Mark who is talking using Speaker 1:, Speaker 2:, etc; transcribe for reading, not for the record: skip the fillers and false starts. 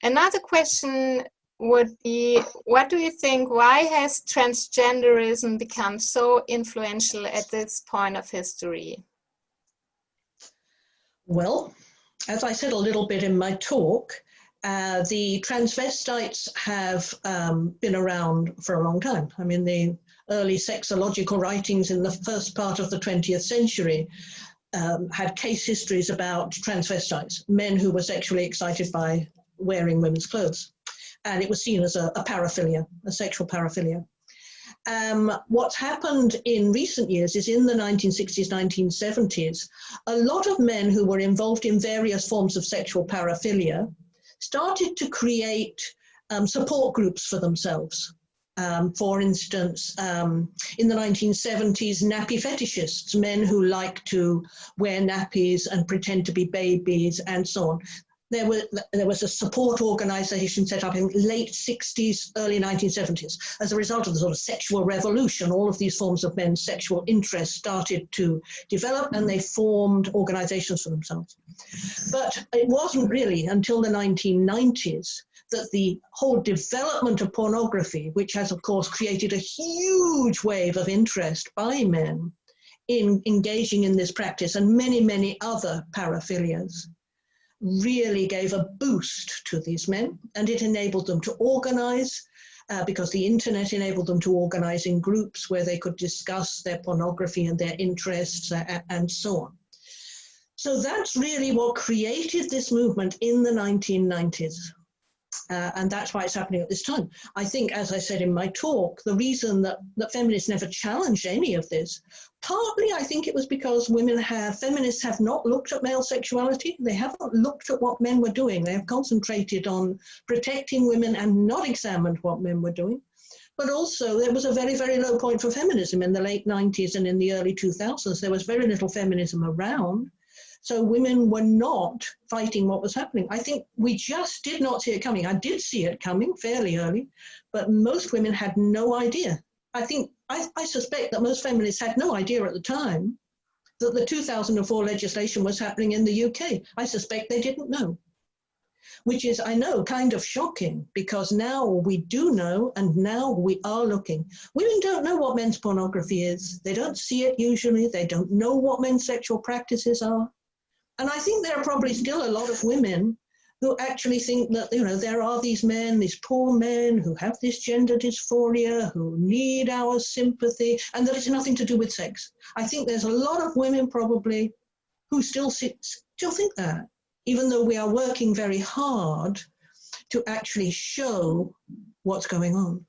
Speaker 1: Another question would be, what do you think, why has transgenderism become so influential at this point of history?
Speaker 2: Well, as I said a little bit in my talk, the transvestites have been around for a long time. I mean, the early sexological writings in the first part of the 20th century had case histories about transvestites, men who were sexually excited by wearing women's clothes. And it was seen as a paraphilia, a sexual paraphilia. What's happened in recent years is in the 1960s, 1970s, a lot of men who were involved in various forms of sexual paraphilia started to create support groups for themselves. For instance, in the 1970s, nappy fetishists, men who like to wear nappies and pretend to be babies and so on. There was a support organization set up in late 60s, early 1970s. As a result of the sort of sexual revolution, all of these forms of men's sexual interest started to develop, and they formed organizations for themselves. But it wasn't really until the 1990s that the whole development of pornography, which has, of course, created a huge wave of interest by men in engaging in this practice and many, many other paraphilias, really gave a boost to these men, and it enabled them to organize, because the internet enabled them to organize in groups where they could discuss their pornography and their interests and so on. So that's really what created this movement in the 1990s. And that's why it's happening at this time. I think, as I said in my talk, the reason that feminists never challenged any of this, partly I think it was because feminists have not looked at male sexuality. They haven't looked at what men were doing. They have concentrated on protecting women and not examined what men were doing. But also there was a very, very low point for feminism in the late 90s and in the early 2000s. There was very little feminism around. So women were not fighting what was happening. I think we just did not see it coming. I did see it coming fairly early, but most women had no idea. I suspect that most feminists had no idea at the time that the 2004 legislation was happening in the UK. I suspect they didn't know, which is, I know, kind of shocking, because now we do know, and now we are looking. Women don't know what men's pornography is. They don't see it usually. They don't know what men's sexual practices are. And I think there are probably still a lot of women who actually think that, there are these men, these poor men who have this gender dysphoria, who need our sympathy, and that it's nothing to do with sex. I think there's a lot of women probably who still think that, even though we are working very hard to actually show what's going on.